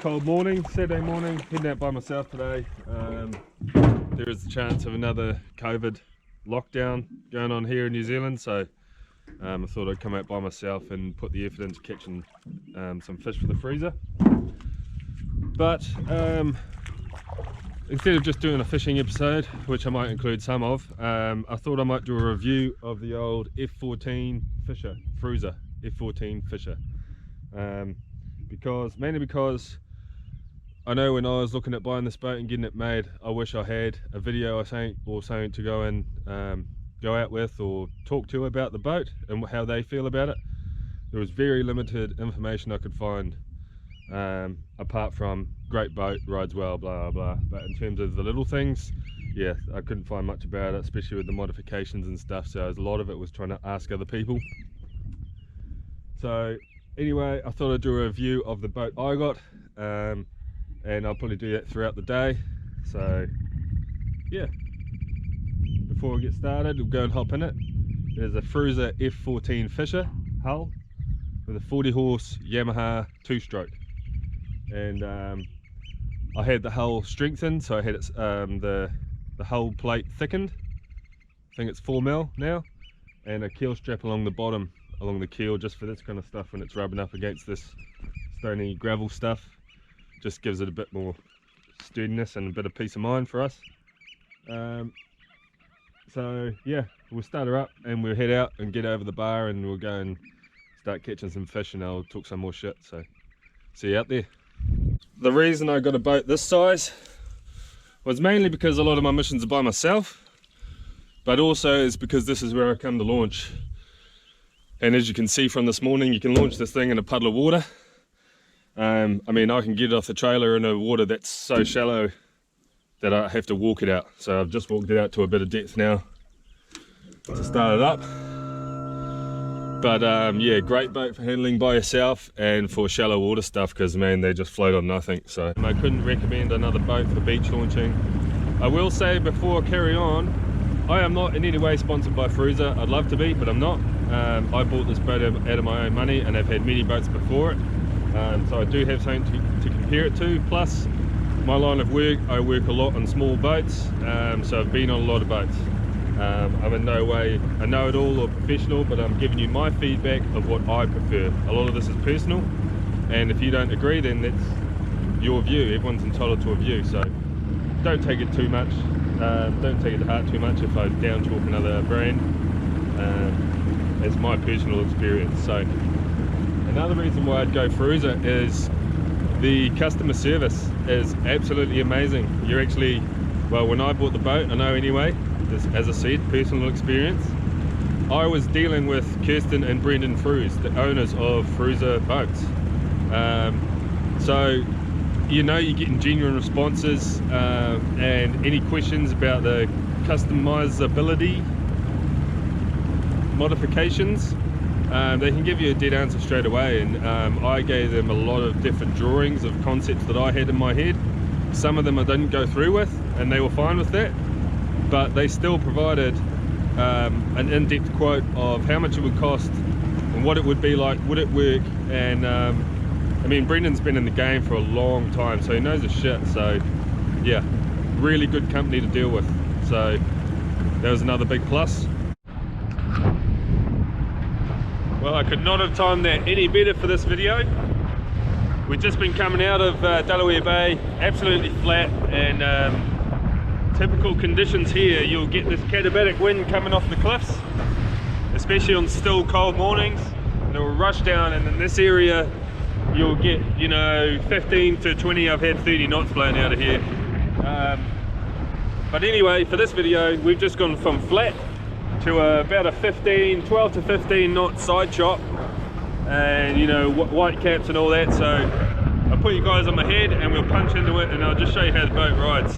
cold morning, Saturday morning, heading out by myself today. There is a chance of another COVID lockdown going on here in New Zealand, so I thought I'd come out by myself and put the effort into catching some fish for the Frewza. But instead of just doing a fishing episode, which I might include some of, I thought I might do a review of the old F14 fisher, Frewza F14 fisher. Mainly because I know when I was looking at buying this boat and getting it made, I wish I had a video or something to go and go out with or talk to about the boat and how they feel about it. There was very limited information I could find, apart from great boat, rides well, blah blah. But in terms of the little things, yeah, I couldn't find much about it, especially with the modifications and stuff. So a lot of it was trying to ask other people. So anyway, I thought I'd do a review of the boat I got, and I'll probably do that throughout the day. So yeah, before we get started, we'll go and hop in it. There's a Frewza F14 fisher hull with a 40 horse Yamaha 2-stroke, and I had the hull strengthened, so I had its the hull plate thickened. I think it's 4mm now, and a keel strap along the bottom, along the keel, just for this kind of stuff when it's rubbing up against this stony gravel stuff. Just gives it a bit more sturdiness and a bit of peace of mind for us. So yeah, we'll start her up and we'll head out and get over the bar, and we'll go and start catching some fish, and I'll talk some more shit. So see you out there. The reason I got a boat this size was mainly because a lot of my missions are by myself, but also is because this is where I come to launch. And as you can see from this morning, you can launch this thing in a puddle of water. I mean, I can get it off the trailer in a water that's so shallow that I have to walk it out. So I've just walked it out to a bit of depth now to start it up. But yeah, great boat for handling by yourself and for shallow water stuff, because man, they just float on nothing. So I couldn't recommend another boat for beach launching. I will say before I carry on, I am not in any way sponsored by Frewza. I'd love to be, but I'm not. I bought this boat out of my own money, and I've had many boats before it. So I do have something to compare it to. Plus, my line of work, I work a lot on small boats, so I've been on a lot of boats. I'm in no way a know-it-all or professional, but I'm giving you my feedback of what I prefer. A lot of this is personal, and if you don't agree, then that's your view. Everyone's entitled to a view, so don't take it too much. Don't take it to heart too much if I down talk another brand. It's my personal experience. So another reason why I'd go Frewza is the customer service is absolutely amazing. You're actually, well, when I bought the boat, I know anyway, this, as I said, personal experience, I was dealing with Kirsten and Brendan Frews, the owners of Frewza boats. So you know, you're getting genuine responses, and any questions about the customizability modifications, they can give you a dead answer straight away. And I gave them a lot of different drawings of concepts that I had in my head. Some of them I didn't go through with, and they were fine with that, but they still provided an in-depth quote of how much it would cost and what it would be like, would it work. And I mean, Brendan's been in the game for a long time, so he knows his shit. So yeah, really good company to deal with. So that was another big plus. Well, I could not have timed that any better for this video. We've just been coming out of Delaware Bay, absolutely flat, and typical conditions here, you'll get this katabatic wind coming off the cliffs, especially on still cold mornings, and it will rush down, and in this area you'll get, you know, 15 to 20, I've had 30 knots blowing out of here. But anyway, for this video, we've just gone from flat to about a 12 to 15 knot side chop, and you know, white caps and all that. So I'll put you guys on my head and we'll punch into it, and I'll just show you how the boat rides.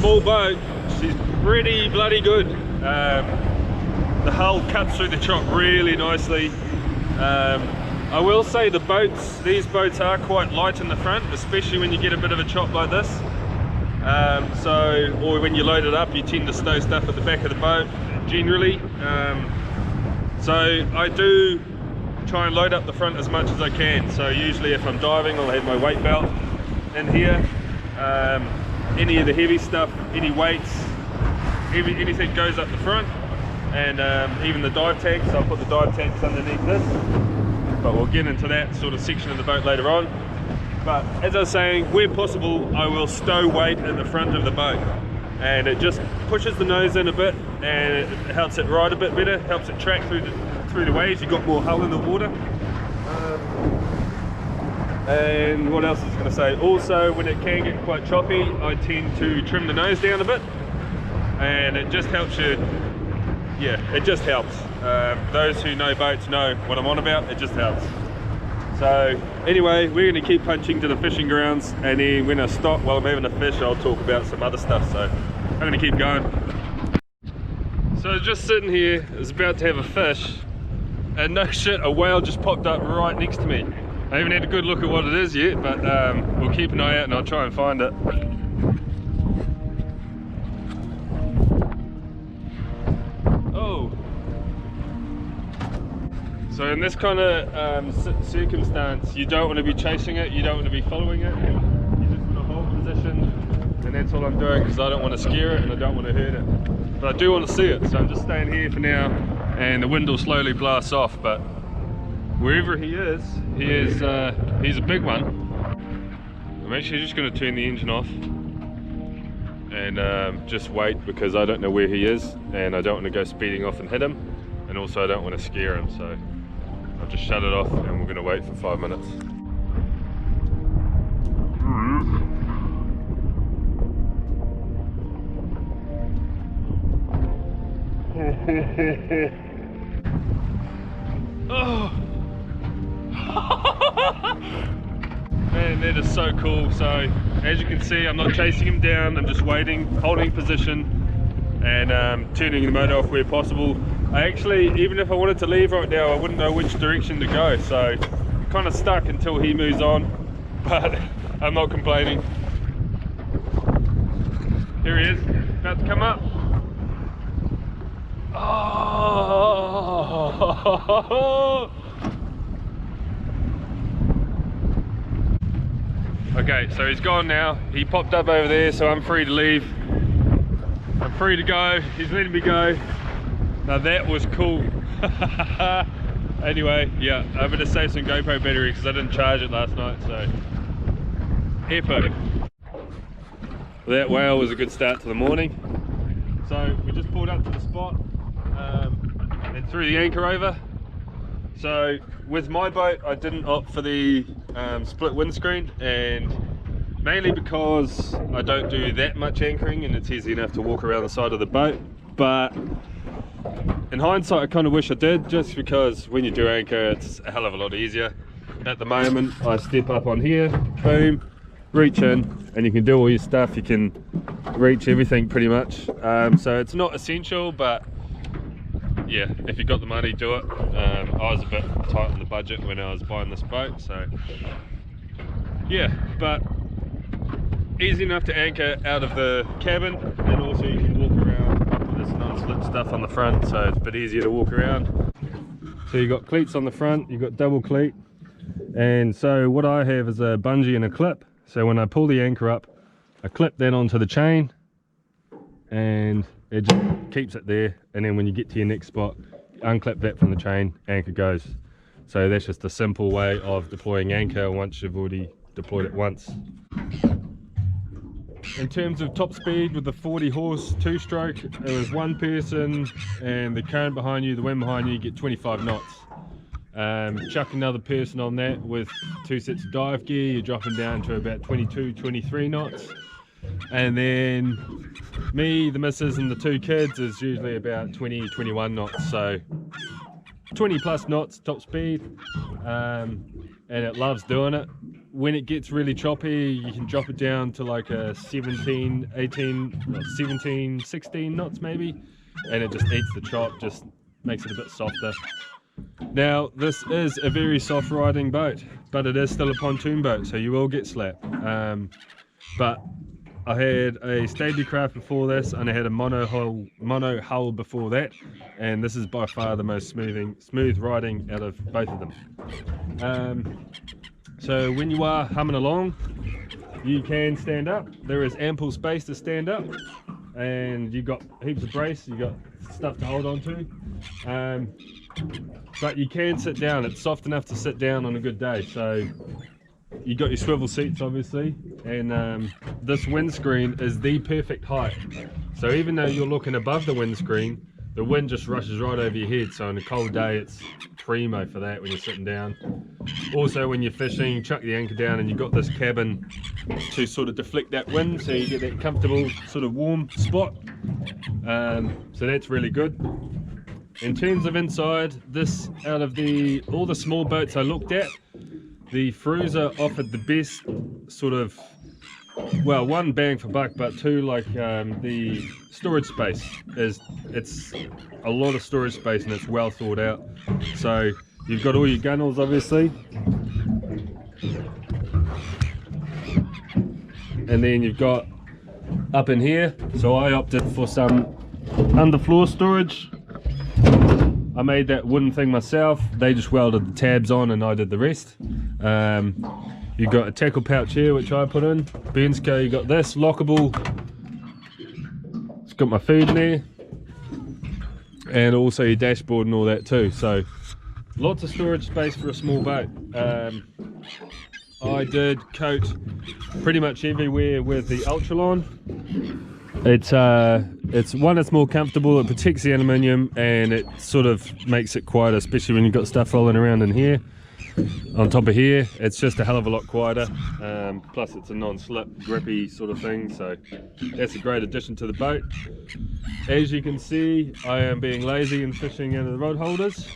small boat, she's pretty bloody good. The hull cuts through the chop really nicely. I will say these boats are quite light in the front, especially when you get a bit of a chop like this. Or when you load it up, you tend to stow stuff at the back of the boat generally. So I do try and load up the front as much as I can. So usually if I'm diving, I'll have my weight belt in here. Any of the heavy stuff, any weights, anything goes up the front, and even the dive tanks. I'll put the dive tanks underneath this, but we'll get into that sort of section of the boat later on. But as I was saying, where possible, I will stow weight at the front of the boat, and it just pushes the nose in a bit, and it helps it ride a bit better, helps it track through the waves. You've got more hull in the water. And what else is going to say? Also, when it can get quite choppy, I tend to trim the nose down a bit, and it just helps you. Yeah, it just helps. Those who know boats know what I'm on about. It just helps. So anyway, we're going to keep punching to the fishing grounds, and then when I stop while I'm having a fish, I'll talk about some other stuff. So I'm going to keep going. So just sitting here, I was about to have a fish, and no shit, a whale just popped up right next to me. I haven't had a good look at what it is yet, but we'll keep an eye out and I'll try and find it. Oh! So in this kind of circumstance, you don't want to be chasing it, you don't want to be following it. You just want to hold position, and that's all I'm doing, because I don't want to scare it and I don't want to hurt it. But I do want to see it, so I'm just staying here for now, and the wind will slowly blast off. But wherever he's a big one. I'm actually just going to turn the engine off and just wait, because I don't know where he is, and I don't want to go speeding off and hit him, and also I don't want to scare him. So I'll just shut it off, and we're going to wait for 5 minutes. Oh! Man, that is so cool. So as you can see, I'm not chasing him down, I'm just waiting, holding position, and turning the motor off where possible. I actually, even if I wanted to leave right now, I wouldn't know which direction to go, so kind of stuck until he moves on, but I'm not complaining. Here he is, about to come up. Oh! Okay, so he's gone now. He popped up over there, so I'm free to leave. I'm free to go. He's letting me go. Now that was cool. Anyway, yeah, I'm gonna save some GoPro battery because I didn't charge it last night, so epic. Well, that whale was a good start to the morning. So we just pulled up to the spot and threw the anchor over. So with my boat, I didn't opt for the split windscreen, and mainly because I don't do that much anchoring and it's easy enough to walk around the side of the boat. But in hindsight, I kind of wish I did, just because when you do anchor, it's a hell of a lot easier. At the moment, I step up on here, boom, reach in, and you can do all your stuff. You can reach everything pretty much. So it's not essential, but yeah, if you got the money, do it. I was a bit tight on the budget when I was buying this boat, so yeah, but easy enough to anchor out of the cabin, and also you can walk around with this non-slip stuff on the front, so it's a bit easier to walk around. So you've got cleats on the front, you've got double cleat, and so what I have is a bungee and a clip. So when I pull the anchor up, I clip that onto the chain, and it just keeps it there, and then when you get to your next spot, unclip that from the chain, anchor goes. So that's just a simple way of deploying anchor once you've already deployed it once. In terms of top speed with the 40 horse two-stroke, it was one person, and the current behind you, the wind behind you, get 25 knots. Chuck another person on that with 2 sets of dive gear, you're dropping down to about 22, 23 knots. And then me, the missus, and the 2 kids is usually about 20, 21 knots. So 20 plus knots top speed, and it loves doing it. when it gets really choppy, you can drop it down to like a 17, 18, no, 17, 16 knots maybe, and it just eats the chop, just makes it a bit softer. Now, this is a very soft riding boat, but it is still a pontoon boat, so you will get slap. But I had a Steadliest before this, and I had a mono hull before that, and this is by far the most smooth riding out of both of them. So when you are humming along, you can stand up. There is ample space to stand up, and you've got heaps of brace, you've got stuff to hold on to. But you can sit down. It's soft enough to sit down on a good day. So you got your swivel seats obviously, and this windscreen is the perfect height. So even though you're looking above the windscreen, the wind just rushes right over your head. So on a cold day, it's primo for that when you're sitting down. Also when you're fishing, chuck the anchor down and you've got this cabin to sort of deflect that wind, so you get that comfortable sort of warm spot. So that's really good. In terms of inside, this out of all the small boats I looked at, the Frewza offered the best sort of, well, one bang for buck, but two, like the storage space it's a lot of storage space and it's well thought out. So you've got all your gunnels obviously, and then you've got up in here, so I opted for some underfloor storage. I made that wooden thing myself. They just welded the tabs on and I did the rest. You've got a tackle pouch here which I put in. Bensco, you got this lockable. It's got my food in there, and also your dashboard and all that too. So lots of storage space for a small boat. I did coat pretty much everywhere with the Ultralon. It's one, it's more comfortable, it protects the aluminium, and it sort of makes it quieter, especially when you've got stuff rolling around in here. On top of here, it's just a hell of a lot quieter. Plus it's a non-slip, grippy sort of thing, so that's a great addition to the boat. As you can see, I am being lazy and fishing into the rod holders.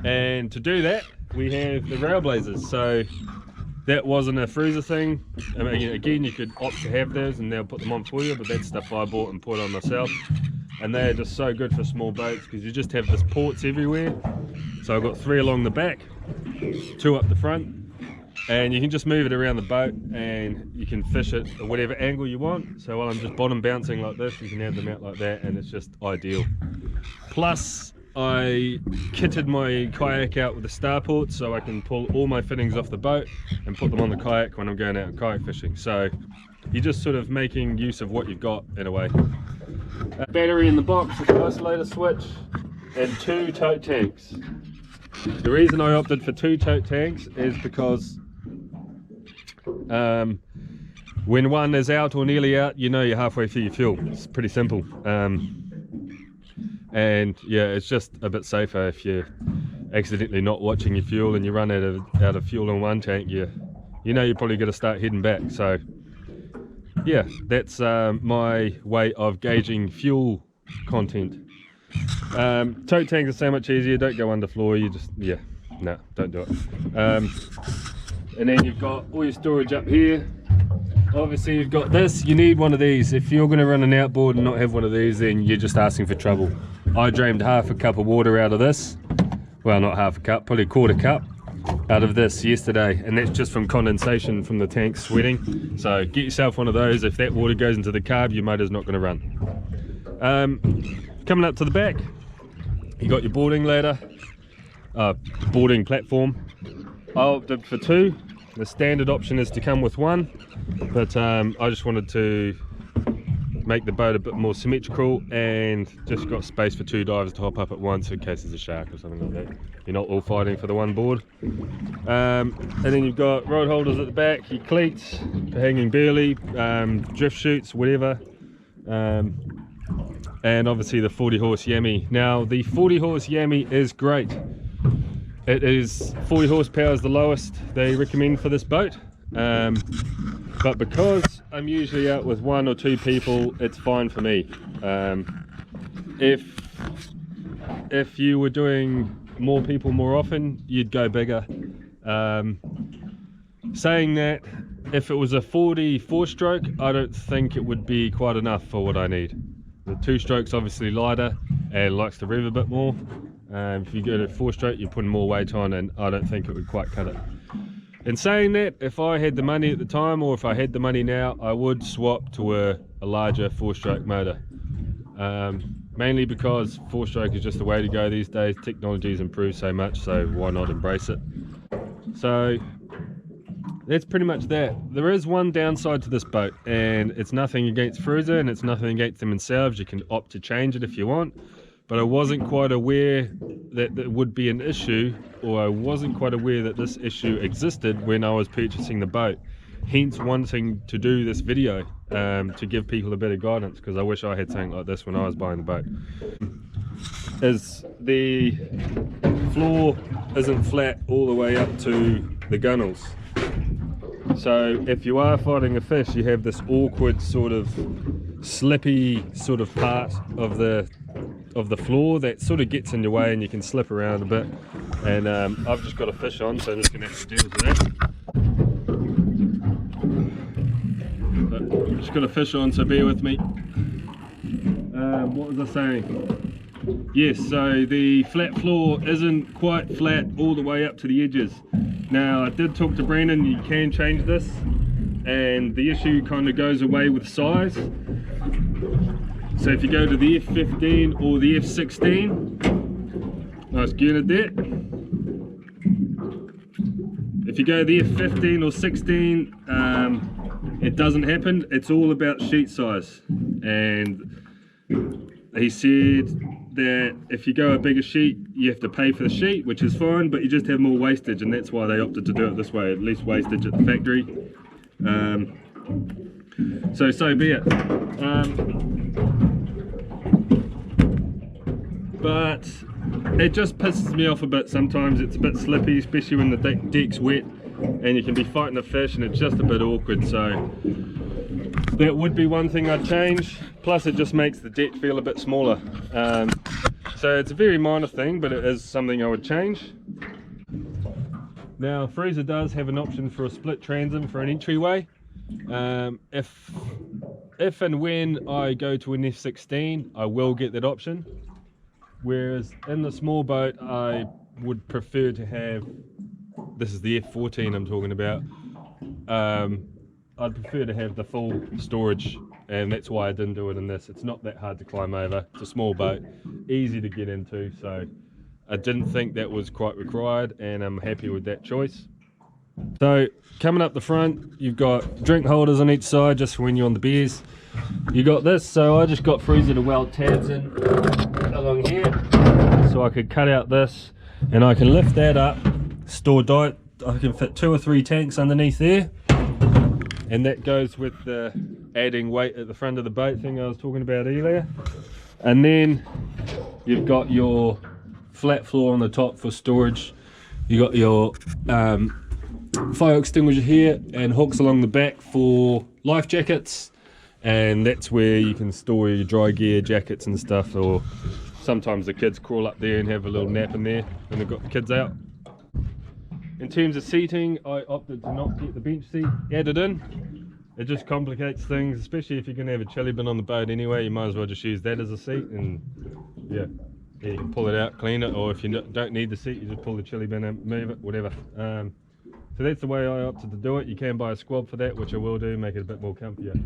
And to do that, we have the Railblazers. So that wasn't a Frewza thing. I mean, again, you could opt to have those and they'll put them on for you, but that's stuff I bought and put on myself. And they're just so good for small boats because you just have this ports everywhere. So I've got 3 along the back, 2 up the front, and you can just move it around the boat and you can fish it at whatever angle you want. So while I'm just bottom bouncing like this, you can have them out like that, and it's just ideal. Plus, I kitted my kayak out with a starport so I can pull all my fittings off the boat and put them on the kayak when I'm going out kayak fishing. So you're just sort of making use of what you've got in a way. A battery in the box with an isolator switch and 2 tote tanks. The reason I opted for 2 tote tanks is because when one is out or nearly out, you know you're halfway through your fuel. It's pretty simple. And yeah, it's just a bit safer if you're accidentally not watching your fuel and you run out of fuel in one tank. You know you're probably going to start heading back. So yeah, that's my way of gauging fuel content. Tote tanks are so much easier. Don't go underfloor. You just, yeah, no, don't do it. And then you've got all your storage up here. Obviously you've got this. You need one of these. If you're going to run an outboard and not have one of these, then you're just asking for trouble. I drained half a cup of water out of this. Well, not half a cup, probably a quarter cup out of this yesterday, and that's just from condensation from the tank sweating. So get yourself one of those. If that water goes into the carb, your motor's not going to run. Coming up to the back, you got your boarding ladder, boarding platform. I opted for 2. The standard option is to come with 1, but I just wanted to make the boat a bit more symmetrical and just got space for 2 divers to hop up at once in case there's a shark or something like that. You're not all fighting for the one board. And then you've got rod holders at the back, your cleats for hanging burley, drift chutes, whatever. And obviously the 40 horse Yami. Now the 40 horse Yami is great. It is 40 horsepower is the lowest they recommend for this boat. But because I'm usually out with 1 or 2 people, it's fine for me. If you were doing more people more often, you'd go bigger. Saying that, if it was a 44 stroke, I don't think it would be quite enough for what I need. The 2 strokes obviously lighter and likes to rev a bit more. If you go to 4 stroke, you're putting more weight on, and I don't think it would quite cut it. In saying that, if I had the money at the time, or if I had the money now, I would swap to a larger 4-stroke motor. Mainly because 4-stroke is just the way to go these days. Technology's improved so much, so why not embrace it? So that's pretty much that. There is one downside to this boat, and it's nothing against Frewza, and it's nothing against them themselves. You can opt to change it if you want, but I wasn't quite aware that there would be an issue, or I wasn't quite aware that this issue existed when I was purchasing the boat. Hence wanting to do this video, to give people a bit of guidance, because I wish I had something like this when I was buying the boat. Is the floor isn't flat all the way up to the gunnels. So if you are fighting a fish, you have this awkward sort of slippy sort of part of the floor that sort of gets in your way, and you can slip around a bit. And I've just got a fish on, so I'm just going to have to deal with that. But I've just got a fish on, so bear with me. What was I saying? Yes, so the flat floor isn't quite flat all the way up to the edges. Now, I did talk to Brandon, you can change this, and the issue kind of goes away with size. So if you go to the F14 or the F16, nice unit there. If you go to the F15 or 16, it doesn't happen. It's all about sheet size. And he said that if you go a bigger sheet, you have to pay for the sheet, which is fine, but you just have more wastage, and that's why they opted to do it this way, at least wastage at the factory. So be it. But it just pisses me off a bit sometimes. It's a bit slippy, especially when the deck's wet and you can be fighting a fish, and it's just a bit awkward. So that would be one thing I'd change. Plus it just makes the deck feel a bit smaller. So it's a very minor thing, but it is something I would change. Now Frewza does have an option for a split transom for an entryway. If and when I go to an F16, I will get that option. Whereas in the small boat, I would prefer to have, this is the F14 I'm talking about, I'd prefer to have the full storage, and that's why I didn't do it in this. It's not that hard to climb over. It's a small boat, easy to get into, so I didn't think that was quite required, and I'm happy with that choice. So coming up the front, you've got drink holders on each side just for when you're on the beers. You got this, so I just got Frewza to weld tabs in along here, so I could cut out this, and I can lift that up, store diet. I can fit 2 or 3 tanks underneath there, and that goes with the adding weight at the front of the boat thing I was talking about earlier. And then you've got your flat floor on the top for storage. You got your fire extinguisher here, and hooks along the back for life jackets, and that's where you can store your dry gear, jackets and stuff. Or sometimes the kids crawl up there and have a little nap in there when they've got the kids out. In terms of seating, I opted to not get the bench seat added in. It just complicates things, especially if you're going to have a chili bin on the boat anyway. You might as well just use that as a seat, and yeah, you can pull it out, clean it, or if you don't need the seat, you just pull the chili bin and move it, whatever. So that's the way I opted to do it. You can buy a squab for that, which I will do, make it a bit more comfier.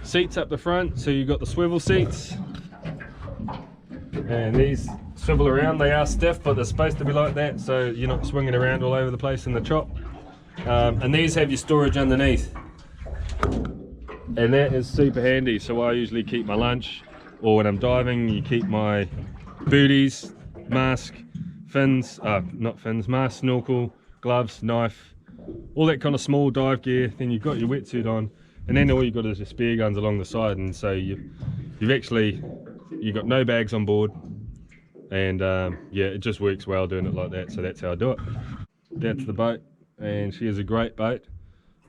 Seats up the front, so you've got the swivel seats, and these swivel around. They are stiff, but they're supposed to be like that, so you're not swinging around all over the place in the chop. And these have your storage underneath, and that is super handy. So I usually keep my lunch, or when I'm diving, you keep my booties, mask, fins, not fins, mask, snorkel, gloves, knife, all that kind of small dive gear. Then you've got your wetsuit on, and then all you've got is your spear guns along the side, and so you've got no bags on board, and yeah, it just works well doing it like that. So that's how I do it. That's the boat, and she is a great boat.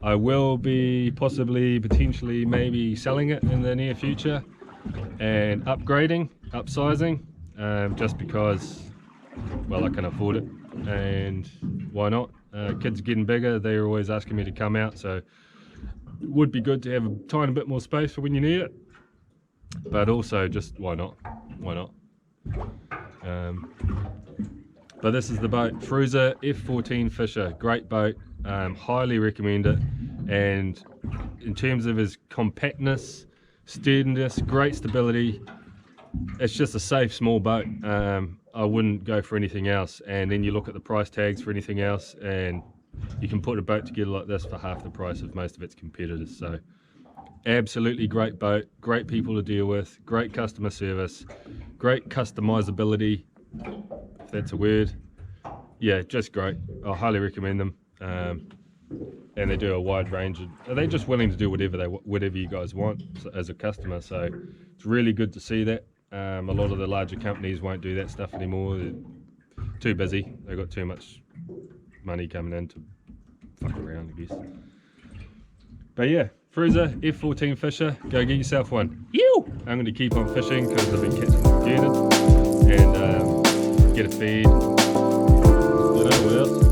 I will be potentially maybe selling it in the near future and upgrading, upsizing, just because well, I can afford it, and why not? Kids are getting bigger, they're always asking me to come out, so it would be good to have a tiny bit more space for when you need it, but also just why not? But this is the boat, Frewza F14 Fisher, great boat, highly recommend it. And in terms of his compactness, sturdiness, great stability, it's just a safe small boat. I wouldn't go for anything else. And then you look at the price tags for anything else, and you can put a boat together like this for half the price of most of its competitors. So absolutely great boat, great people to deal with, great customer service, great customizability, if that's a word. Yeah, just great. I highly recommend them. And they do a wide range of, they're just willing to do whatever you guys want as a customer, so it's really good to see that. A lot of the larger companies won't do that stuff anymore. They're too busy, they've got too much money coming in to fuck around, I guess. But yeah, Frewza F14 Fisher, go get yourself one. I'm going to keep on fishing because I've been catching the bearded and get a feed. You know what else?